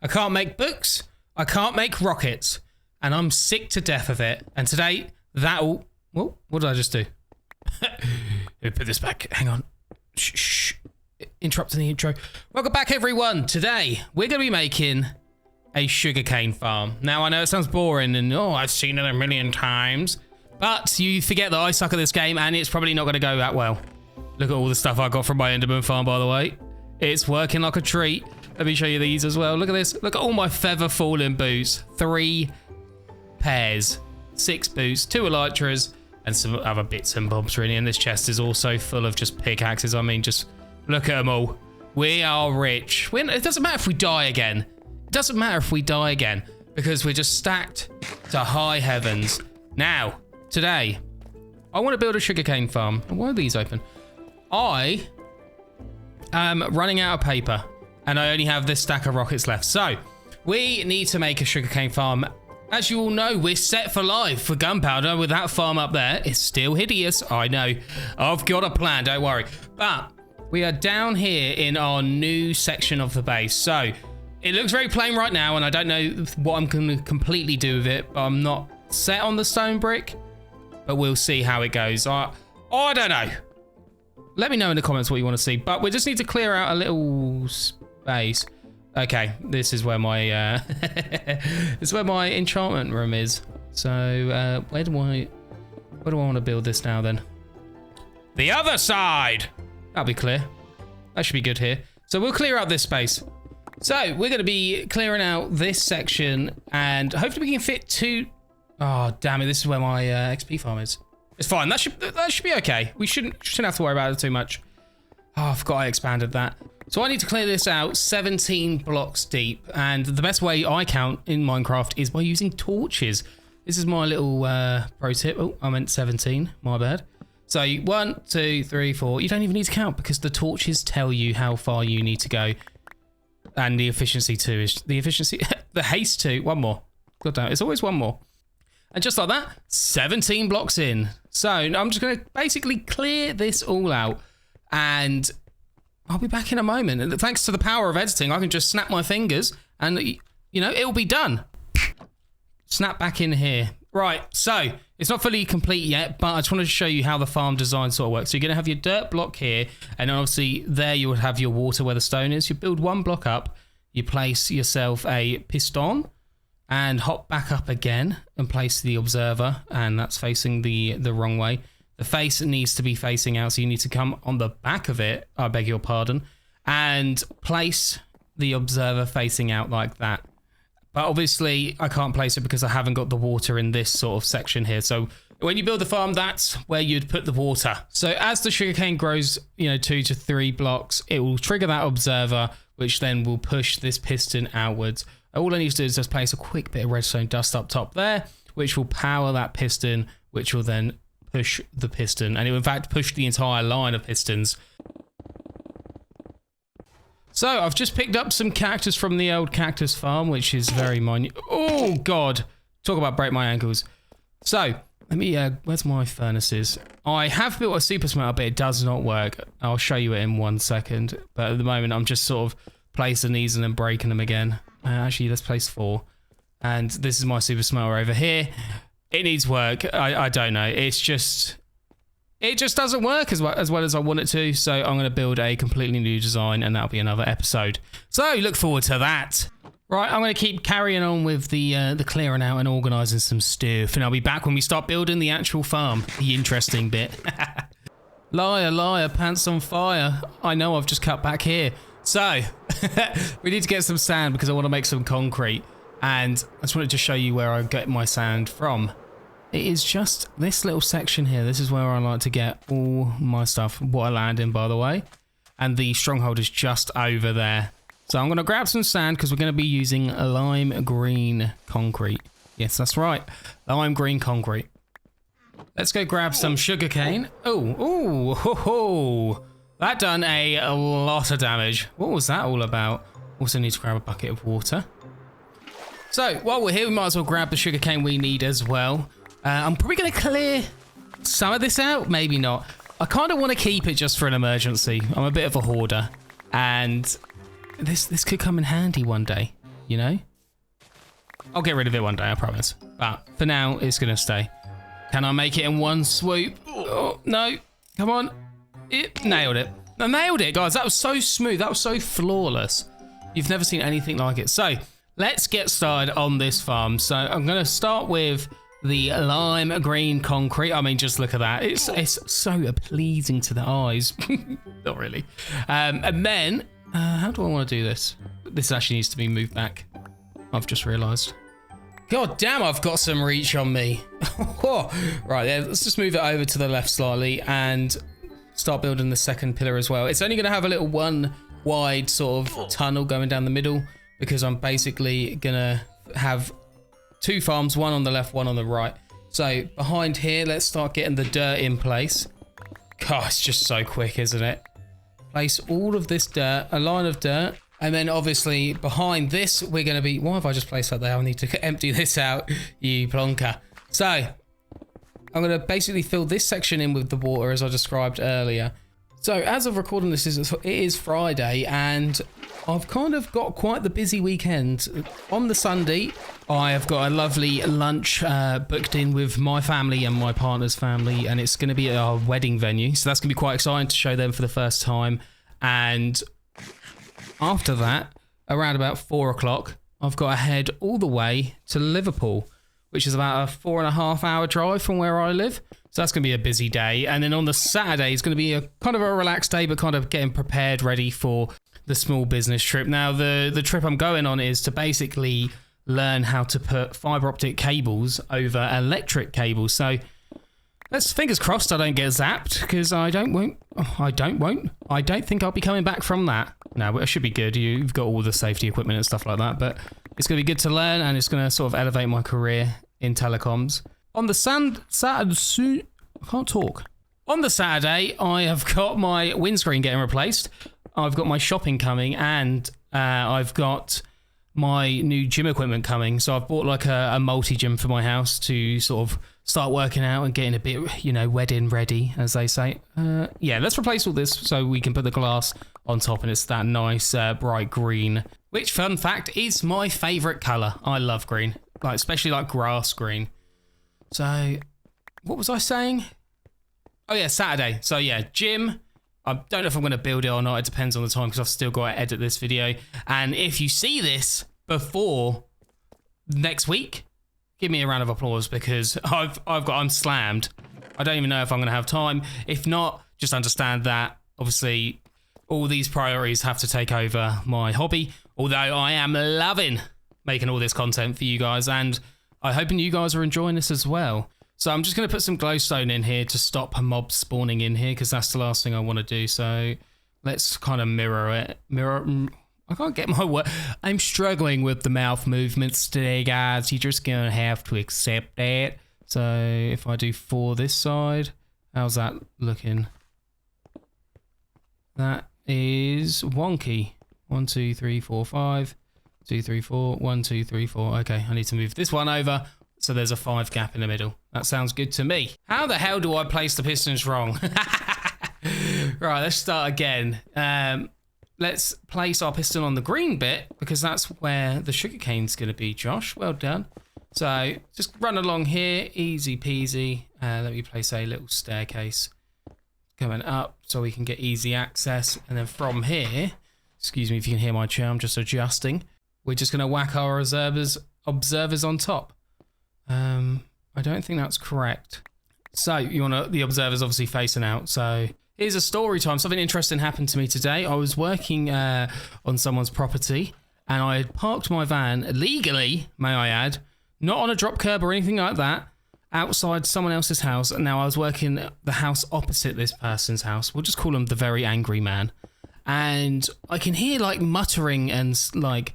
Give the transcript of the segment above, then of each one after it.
I can't make books. I can't make rockets. And I'm sick to death of it. And today, that'll... Whoa, what did I just do? Let me put this back. Hang on. Shh. Interrupting the intro. Welcome back, everyone. Today, we're going to be making a sugarcane farm. Now, I know it sounds boring and, I've seen it a million times. But you forget that I suck at this game and it's probably not going to go that well. Look at all the stuff I got from my Enderman farm, by the way. It's working like a treat. Let me show you these as well. Look at this. Look at all my feather falling boots. 3 pairs. 6 boots. 2 elytras. And some other bits and bobs, really. And this chest is also full of just pickaxes. I mean, just look at them all. We are rich. It doesn't matter if we die again. It doesn't matter if we die again. Because we're just stacked to high heavens. Now, today, I want to build a sugarcane farm. Why are these open? I am running out of paper. And I only have this stack of rockets left. So, we need to make a sugarcane farm. As you all know, we're set for life for gunpowder with that farm up there. It's still hideous, I know. I've got a plan, don't worry. But we are down here in our new section of the base. So it looks very plain right now, and I don't know what I'm going to completely do with it. But I'm not set on the stone brick, but we'll see how it goes. I don't know. Let me know in the comments what you want to see. But we just need to clear out a little space. Okay, this is where my this is where my enchantment room is. So where do I want to build this now then? The other side. That'll be clear. That should be good here. So we'll clear out this space. So we're going to be clearing out this section, and hopefully we can fit 2. Oh damn it! This is where my XP farm is. It's fine. That should be okay. We shouldn't have to worry about it too much. Oh, I forgot I expanded that. So I need to clear this out 17 blocks deep, and the best way I count in Minecraft is by using torches. This is my little pro tip. Oh, I meant 17, my bad. So 1, 2, 3, 4. You don't even need to count because the torches tell you how far you need to go. And the efficiency too is the haste too. One more. God damn, it's always one more. And just like that, 17 blocks in. So I'm just going to basically clear this all out, and I'll be back in a moment. And thanks to the power of editing, I can just snap my fingers and, it'll be done. Snap back in here. Right, so it's not fully complete yet, but I just wanted to show you how the farm design sort of works. So you're going to have your dirt block here, and obviously there you would have your water where the stone is. You build 1 block up, you place yourself a piston, and hop back up again and place the observer, and that's facing the wrong way. The face needs to be facing out, so you need to come on the back of it, I beg your pardon, and place the observer facing out like that. But obviously, I can't place it because I haven't got the water in this sort of section here. So when you build the farm, that's where you'd put the water. So as the sugarcane grows, 2 to 3 blocks, it will trigger that observer, which then will push this piston outwards. All I need to do is just place a quick bit of redstone dust up top there, which will power that piston, which will then push the piston, and it will in fact push the entire line of pistons. So I've just picked up some cactus from the old cactus farm, which is very minute. Oh god, talk about break my ankles. So let me where's my furnaces? I have built a super smelter, but it does not work. I'll show you it in 1 second, but at the moment I'm just sort of placing these and then breaking them again. Actually, let's place 4, and this is my super smelter over here. It needs work. I don't know. It just doesn't work as well as I want it to. So I'm going to build a completely new design, and that'll be another episode. So look forward to that. Right, I'm going to keep carrying on with the clearing out and organising some stuff, and I'll be back when we start building the actual farm. The interesting bit. Liar, liar, pants on fire. I know I've just cut back here. So we need to get some sand because I want to make some concrete. And I just wanted to show you where I get my sand from. It is just this little section here. This is where I like to get all my stuff. What I land in, by the way. And the stronghold is just over there. So I'm going to grab some sand because we're going to be using lime green concrete. Yes, that's right. Lime green concrete. Let's go grab some sugarcane. Oh, ho, ho. That done a lot of damage. What was that all about? Also need to grab a bucket of water. So while we're here, we might as well grab the sugarcane we need as well. I'm probably going to clear some of this out. Maybe not. I kind of want to keep it just for an emergency. I'm a bit of a hoarder. And this could come in handy one day. you know? I'll get rid of it one day, I promise. But for now, it's going to stay. Can I make it in one swoop? Oh, no. Come on. It nailed it. I nailed it, guys. That was so smooth. That was so flawless. You've never seen anything like it. So let's get started on this farm. So I'm going to start with the lime green concrete. I mean, just look at that. It's so pleasing to the eyes. Not really. And then, how do I want to do this? This actually needs to be moved back. I've just realised. God damn, I've got some reach on me. Right, yeah, let's just move it over to the left slightly and start building the second pillar as well. It's only going to have a little one wide sort of tunnel going down the middle because I'm basically going to have two farms, one on the left, one on the right. So behind here, let's start getting the dirt in place. God, it's just so quick, isn't it? Place all of this dirt, a line of dirt. And then obviously behind this, we're going to be... Why have I just placed that there? I need to empty this out, you plonker. So I'm going to basically fill this section in with the water as I described earlier. So as of recording this, it is Friday and I've kind of got quite the busy weekend. On the Sunday, I have got a lovely lunch booked in with my family and my partner's family, and it's going to be at our wedding venue. So that's going to be quite exciting to show them for the first time. And after that, around about 4 o'clock, I've got to head all the way to Liverpool, which is about a 4.5 hour drive from where I live. So that's going to be a busy day. And then on the Saturday, it's going to be a kind of a relaxed day, but kind of getting prepared, ready for the small business trip. Now, the trip I'm going on is to basically learn how to put fiber optic cables over electric cables. So let's fingers crossed I don't get zapped, because I don't think I'll be coming back from that. No, it should be good. You've got all the safety equipment and stuff like that, but it's going to be good to learn, and it's going to sort of elevate my career in telecoms. On the Saturday, I can't talk. On the Saturday, I have got my windscreen getting replaced. I've got my shopping coming, and I've got my new gym equipment coming. So I've bought like a multi-gym for my house to sort of start working out and getting a bit, wedding ready, as they say. Yeah, let's replace all this so we can put the glass on top, and it's that nice bright green, which, fun fact, is my favourite colour. I love green, like especially like grass green. So, what was I saying? Oh yeah, Saturday. So yeah, gym. I don't know if I'm going to build it or not. It depends on the time because I've still got to edit this video. And if you see before next week, give me a round of applause because I'm slammed. I don't even know if I'm going to have time. If not, just understand that obviously all these priorities have to take over my hobby. Although I am loving making all this content for you guys, and I'm hoping you guys are enjoying this as well. So I'm just going to put some glowstone in here to stop mobs spawning in here, because that's the last thing I want to do. So let's kind of mirror it. I can't get my word. I'm struggling with the mouth movements today, guys. You're just going to have to accept that. So if I do 4 this side, how's that looking? That is wonky. 1, 2, 3, 4, 5. 2, 3, 4. 1, 2, 3, 4. Okay, I need to move this one over so there's a 5 gap in the middle. That sounds good to me. How the hell do I place the pistons wrong? Right, let's start again. Let's place our piston on the green bit because that's where the sugarcane's going to be, Josh. Well done. So just run along here, easy peasy. Let me place a little staircase coming up so we can get easy access. And then from here, excuse me if you can hear my chair, I'm just adjusting. We're just going to whack our observers on top. I don't think that's correct. So you want the observers obviously facing out. So here's a story time. Something interesting happened to me today. I was working on someone's property and I had parked my van legally, may I add, not on a drop curb or anything like that, outside someone else's house. And now I was working the house opposite this person's house. We'll just call him the very angry man. And I can hear like muttering and like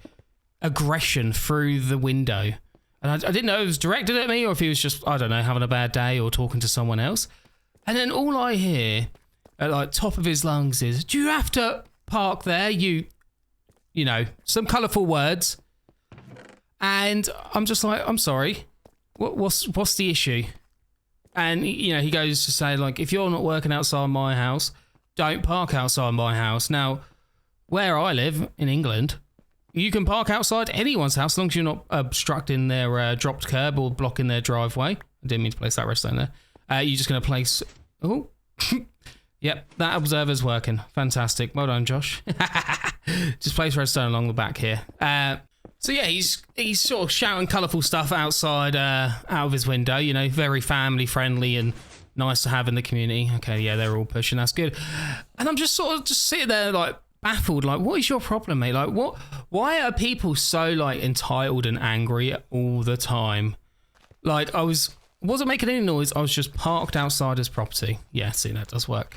aggression through the window. And I didn't know if it was directed at me or if he was just, I don't know, having a bad day or talking to someone else. And then all I hear at like top of his lungs is, "Do you have to park there? You know, some colourful words." And I'm just like, "I'm sorry. What's the issue?" And he goes to say like, "If you're not working outside my house, don't park outside my house." Now, where I live in England, You can park outside anyone's house as long as you're not obstructing their dropped curb or blocking their driveway. I didn't mean to place that redstone there. You're just going to place... Oh, yep, that observer's working. Fantastic. Well done, Josh. Just place redstone along the back here. So yeah, he's sort of shouting colourful stuff outside, out of his window. You know, very family friendly and nice to have in the community. Okay, yeah, they're all pushing. That's good. And I'm just sort of just sitting there like baffled. Like, what is your problem, mate? Like, what? Why are people so like entitled and angry all the time? Like, I wasn't making any noise. I was just parked outside his property. Yeah, see, that does work.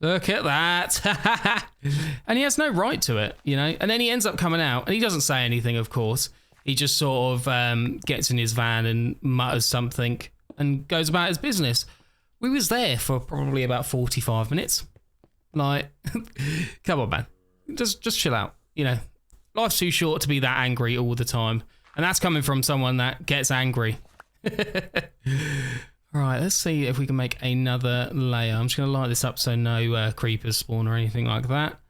Look at that. And he has no right to it, you know? And then he ends up coming out, and he doesn't say anything, of course. He just sort of gets in his van and mutters something and goes about his business. We was there for probably about 45 minutes. Like, come on, man. Just chill out, you know? Life's too short to be that angry all the time. And that's coming from someone that gets angry. Right, let's see if we can make another layer. I'm just going to light this up so no creepers spawn or anything like that.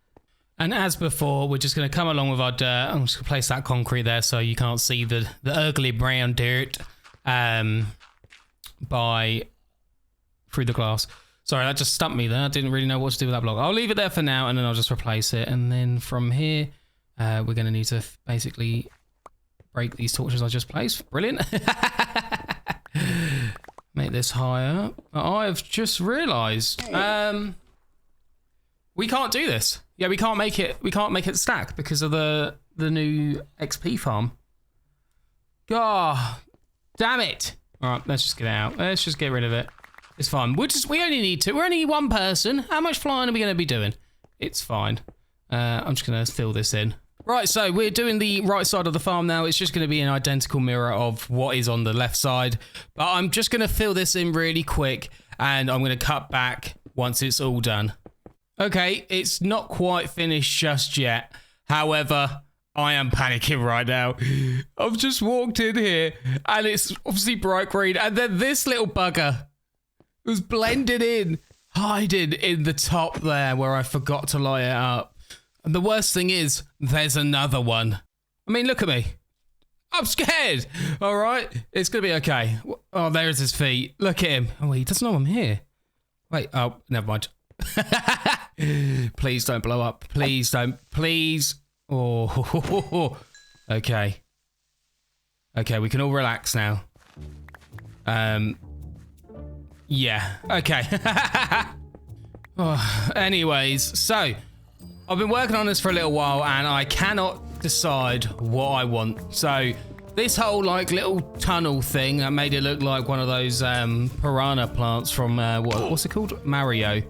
And as before, we're just going to come along with our dirt. I'm just going to place that concrete there so you can't see the ugly brown dirt through the glass. Sorry, that just stumped me there. I didn't really know what to do with that block. I'll leave it there for now, and then I'll just replace it. And then from here, we're going to need to basically break these torches I just placed. Brilliant. Make this higher. I've just realised we can't do this. Yeah, we can't make it. We can't make it stack because of the new XP farm. God, damn it! All right, let's just get it out. Let's just get rid of it. It's fine. We only need two. We're only one person. How much flying are we going to be doing? It's fine. I'm just going to fill this in. Right, so we're doing the right side of the farm now. It's just going to be an identical mirror of what is on the left side. But I'm just going to fill this in really quick, and I'm going to cut back once it's all done. Okay, it's not quite finished just yet. However, I am panicking right now. I've just walked in here, and it's obviously bright green, and then this little bugger was blended in, hiding in the top there where I forgot to light it up. And the worst thing is, there's another one. I mean, look at me. I'm scared. All right. It's going to be okay. Oh, there's his feet. Look at him. Oh, he doesn't know I'm here. Wait. Oh, never mind. Please don't blow up. Please don't. Please. Oh, okay. Okay, we can all relax now. Yeah. Okay. Oh, anyways, so... I've been working on this for a little while and I cannot decide what I want. So this whole like little tunnel thing that made it look like one of those piranha plants from what's it called? Mario.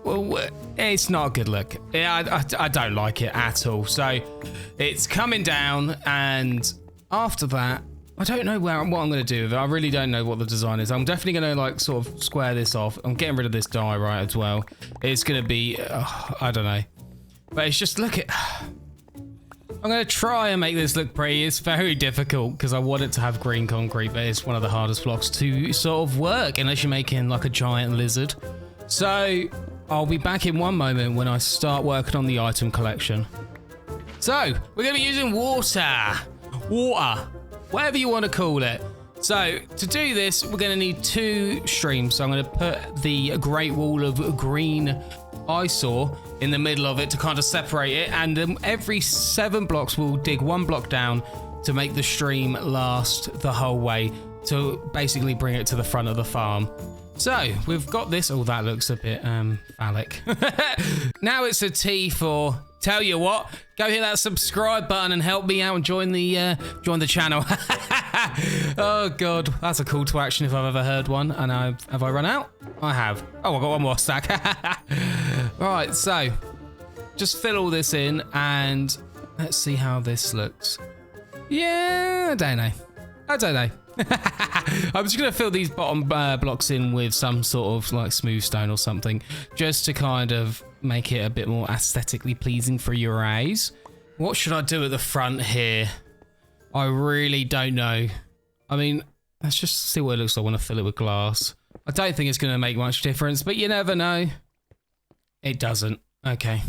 Well, it's not a good look. I don't like it at all. So it's coming down, and after that, I don't know what I'm going to do with it. I really don't know what the design is. I'm definitely going to like sort of square this off. I'm getting rid of this dye right as well. It's going to be, I don't know. But it's just, look at... I'm going to try and make this look pretty. It's very difficult because I want it to have green concrete, but it's one of the hardest blocks to sort of work unless you're making like a giant lizard. So I'll be back in one moment when I start working on the item collection. So we're going to be using water, whatever you want to call it. So to do this, we're going to need 2 streams. So I'm going to put the Great Wall of Green eyesore in the middle of it to kind of separate it, and every 7 blocks we'll dig 1 block down to make the stream last the whole way, to basically bring it to the front of the farm. So we've got this. Oh, that looks a bit phallic. Now it's a T for, tell you what, go hit that subscribe button and help me out and join the channel. Oh god, that's a call to action if I've ever heard one. And have I run out? I have. Oh, I've got 1 more stack. Right, so just fill all this in and let's see how this looks. Yeah, I don't know. I'm just going to fill these bottom blocks in with some sort of like smooth stone or something, just to kind of make it a bit more aesthetically pleasing for your eyes. What should I do at the front here? I really don't know. I mean, let's just see what it looks like when I fill it with glass. I don't think it's going to make much difference, but you never know. It doesn't. Okay.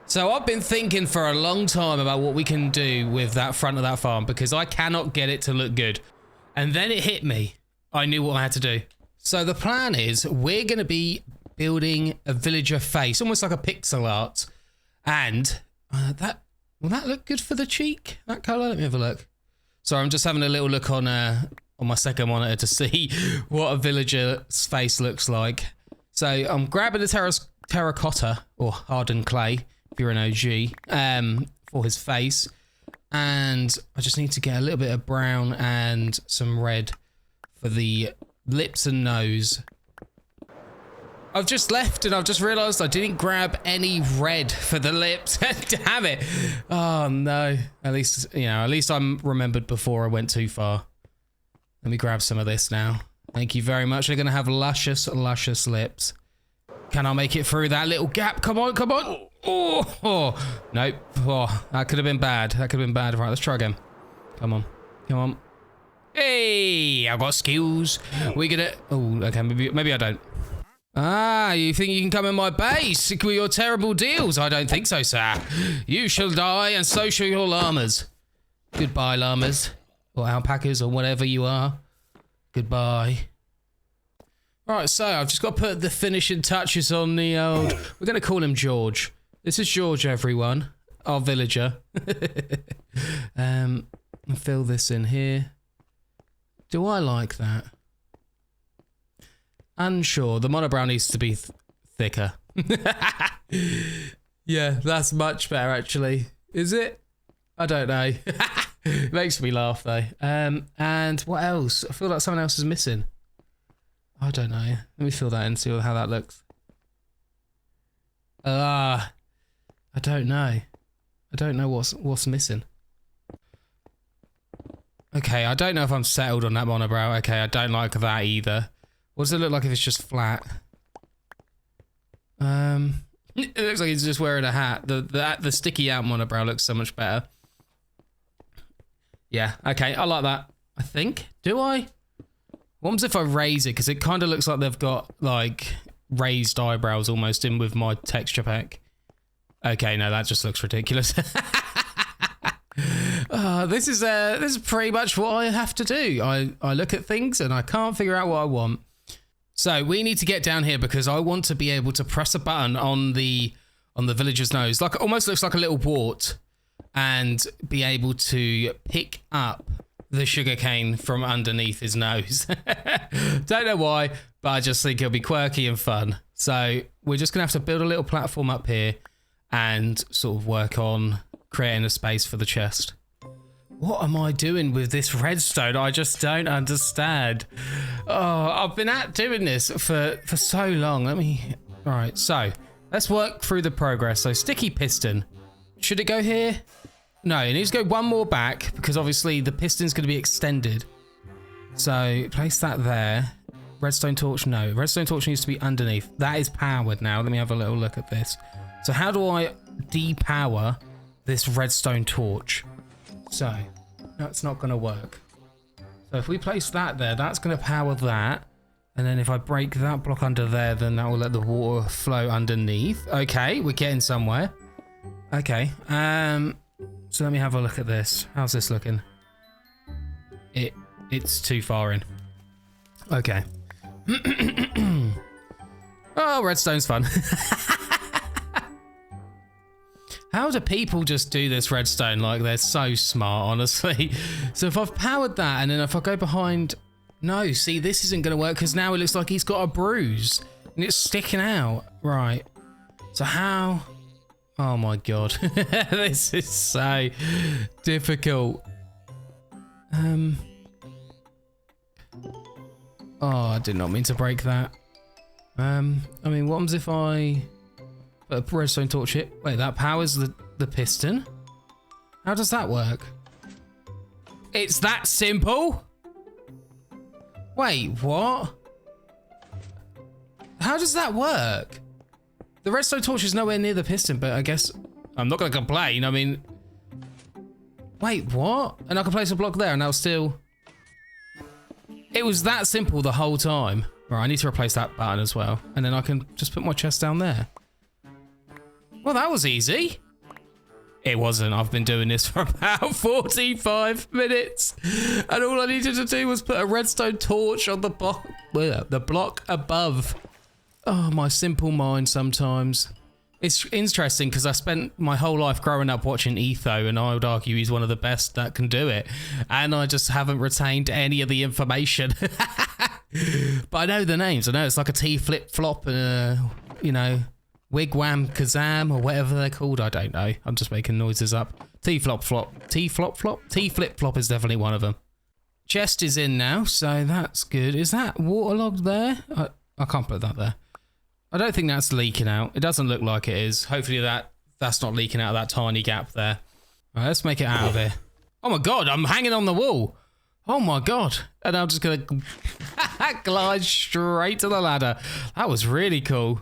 So I've been thinking for a long time about what we can do with that front of that farm because I cannot get it to look good. And then it hit me. I knew what I had to do. So the plan is we're going to be building a villager face, almost like a pixel art. And will that look good for the cheek? That colour? Let me have a look. Sorry, I'm just having a little look on my second monitor to see what a villager's face looks like. So I'm grabbing the terracotta or hardened clay, if you're an OG, for his face. And I just need to get a little bit of brown and some red for the lips and nose. I've just left and I've just realised I didn't grab any red for the lips. Damn it. Oh no. At least I'm remembered before I went too far. Let me grab some of this now. Thank you very much. They're going to have luscious, luscious lips. Can I make it through that little gap? Come on, come on. Oh, nope. Oh, that could have been bad. That could have been bad. Right, let's try again. Come on. Come on. Hey, I've got skills. We're gonna... Oh, okay, maybe I don't. Ah, you think you can come in my base with your terrible deals? I don't think so, sir. You shall die, and so shall your llamas. Goodbye, llamas. Or alpacas, or whatever you are. Goodbye. Right, so I've just got to put the finishing touches on the old... We're going to call him George. This is George, everyone. Our villager. I'll fill this in here. Do I like that? Unsure. The monobrow needs to be thicker. Yeah, that's much better, actually. Is it? I don't know. It makes me laugh, though. And what else? I feel like someone else is missing. I don't know. Let me fill that in, see how that looks. I don't know. I don't know what's missing. Okay, I don't know if I'm settled on that monobrow. Okay, I don't like that either. What does it look like if it's just flat? It looks like he's just wearing a hat. The sticky out monobrow looks so much better. Yeah, okay, I like that. I think. Do I? What happens if I raise it? Because it kind of looks like they've got, like, raised eyebrows almost in with my texture pack. Okay, no, that just looks ridiculous. This is pretty much what I have to do. I look at things and I can't figure out what I want. So we need to get down here because I want to be able to press a button on the villager's nose. Like, it almost looks like a little wart. And be able to pick up the sugarcane from underneath his nose. Don't know why, but I just think it'll be quirky and fun. So we're just going to have to build a little platform up here and sort of work on creating a space for the chest. What am I doing with this redstone? I just don't understand. Oh, I've been doing this for so long. Right, so let's work through the progress. So sticky piston. Should it go here? No, it needs to go one more back because obviously the piston's going to be extended. So place that there. Redstone torch, no. Redstone torch needs to be underneath. That is powered now. Let me have a little look at this. So how do I depower this redstone torch? So that's not going to work. So if we place that there, that's going to power that. And then if I break that block under there, then that will let the water flow underneath. Okay, we're getting somewhere. Okay, so let me have a look at this. How's this looking? It's too far in. Okay. Oh, redstone's fun. How do people just do this redstone? Like, they're so smart, honestly. So if I've powered that, and then if I go behind... No, see, this isn't going to work, because now it looks like he's got a bruise. And it's sticking out. Right. So how... Oh my god. This is so difficult. Oh, I did not mean to break that. I mean, what happens if I put a redstone torch here? Wait, that powers the piston? How does that work? It's that simple? Wait, what? How does that work? The redstone torch is nowhere near the piston, but I guess I'm not going to complain. I mean, wait, what? And I can place a block there and that'll still... It was that simple the whole time. Right, I need to replace that button as well. And then I can just put my chest down there. Well, that was easy. It wasn't. I've been doing this for about 45 minutes. And all I needed to do was put a redstone torch on the block above. Oh, my simple mind sometimes. It's interesting because I spent my whole life growing up watching Etho, and I would argue he's one of the best that can do it. And I just haven't retained any of the information. But I know the names. I know it's like a T flip-flop, you know, wigwam kazam or whatever they're called. I don't know. I'm just making noises up. T flip-flop. T flip-flop is definitely one of them. Chest is in now, so that's good. Is that waterlogged there? I can't put that there. I don't think that's leaking out. It doesn't look like it is. Hopefully that's not leaking out of that tiny gap there. All right, let's make it out of here. Oh my God, I'm hanging on the wall. Oh my God. And I'm just going to glide straight to the ladder. That was really cool.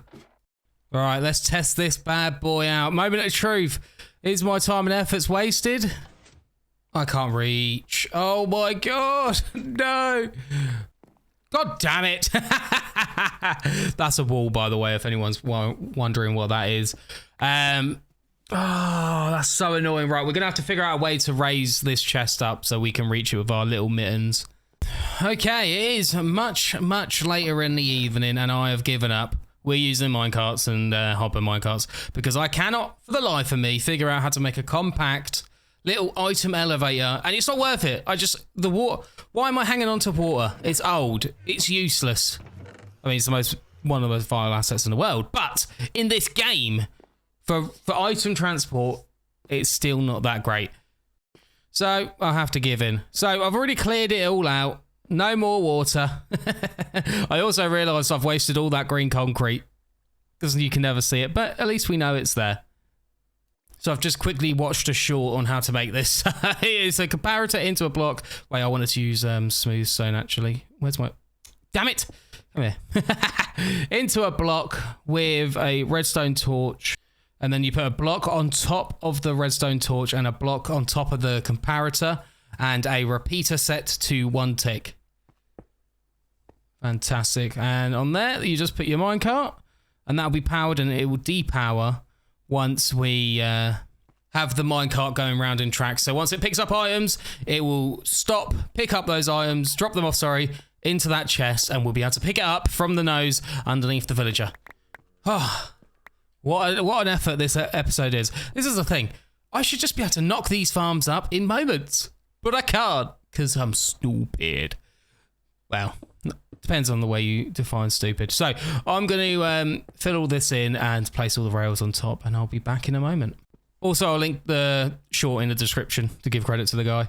All right, let's test this bad boy out. Moment of truth. Is my time and efforts wasted? I can't reach. Oh my God, no. God damn it. That's a wall, by the way, if anyone's wondering what that is. Oh, that's so annoying. Right, we're going to have to figure out a way to raise this chest up so we can reach it with our little mittens. Okay, it is much, much later in the evening and I have given up. We're using minecarts and hopper minecarts because I cannot, for the life of me, figure out how to make a compact little item elevator, and it's not worth it. The water. Why am I hanging on to water? It's old. It's useless. I mean, it's one of the most vital assets in the world. But in this game, for item transport, it's still not that great. So I'll have to give in. So I've already cleared it all out. No more water. I also realised I've wasted all that green concrete because you can never see it, but at least we know it's there. So I've just quickly watched a short on how to make this. It's a comparator into a block. Wait, I wanted to use smooth stone actually. Where's my... Damn it! Come here. Into a block with a redstone torch. And then you put a block on top of the redstone torch and a block on top of the comparator. And a repeater set to 1 tick. Fantastic. And on there, you just put your minecart. And that'll be powered and it will depower once we have the minecart going round in tracks. So once it picks up items, it will stop, pick up those items, drop them off, into that chest, and we'll be able to pick it up from the nose underneath the villager. Oh, what an effort this episode is. This is the thing. I should just be able to knock these farms up in moments, but I can't because I'm stupid. Well, depends on the way you define stupid. So I'm going to fill all this in and place all the rails on top, and I'll be back in a moment. Also, I'll link the short in the description to give credit to the guy.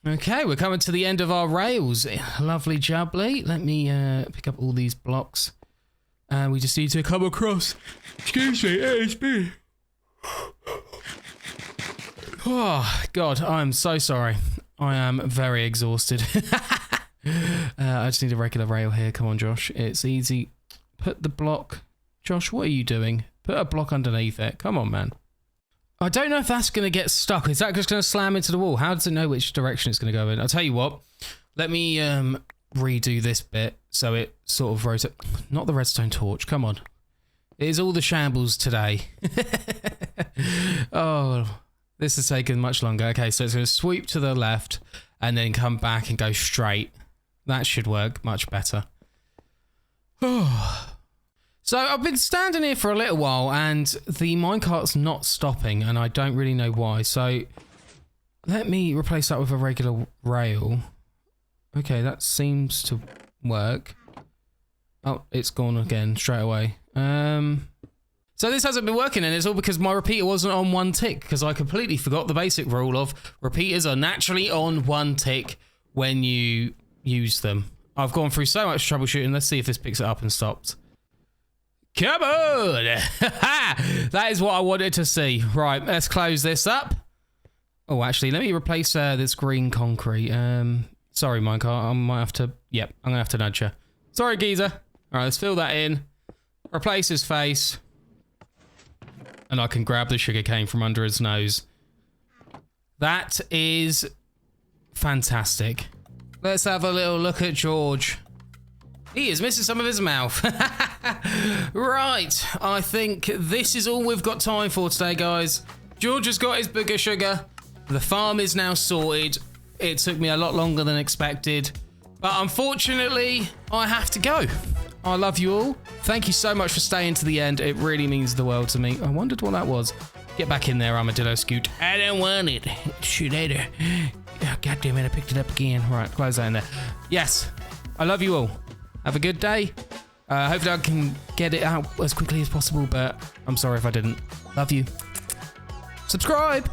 Okay, we're coming to the end of our rails. Lovely jubbly. Let me pick up all these blocks. And we just need to come across. Excuse me, it's me. Oh, God, I'm so sorry. I am very exhausted. I just need a regular rail here. Come on, Josh. It's easy. Put the block. Josh, what are you doing? Put a block underneath it. Come on, man. I don't know if that's going to get stuck. Is that just going to slam into the wall? How does it know which direction it's going to go in? I'll tell you what. Let me redo this bit so it sort of rotates. Not the redstone torch. Come on. It is all the shambles today. Oh, this is taking much longer. Okay, so it's going to sweep to the left and then come back and go straight. That should work much better. So I've been standing here for a little while and the minecart's not stopping and I don't really know why. So let me replace that with a regular rail. Okay, that seems to work. Oh, it's gone again straight away. So this hasn't been working and it's all because my repeater wasn't on 1 tick because I completely forgot the basic rule of repeaters are naturally on 1 tick when you use them. I've gone through so much troubleshooting. Let's see if this picks it up and stops. Come on! That is what I wanted to see. Right, let's close this up. Oh, actually, let me replace this green concrete. Sorry, minecart. I might have to... Yep, I'm going to have to nudge you. Sorry, geezer. All right, let's fill that in. Replace his face. And I can grab the sugarcane from under his nose. That is fantastic. Let's have a little look at George. He is missing some of his mouth. Right, I think this is all we've got time for today, guys. George has got his booger sugar. The farm is now sorted. It took me a lot longer than expected. But unfortunately, I have to go. I love you all. Thank you so much for staying to the end. It really means the world to me. I wondered what that was. Get back in there, Armadillo Scoot. I don't want it. Shoot later. Oh, God damn it, I picked it up again. Right, close that in there. Yes, I love you all. Have a good day. Hopefully I can get it out as quickly as possible, but I'm sorry if I didn't. Love you. Subscribe.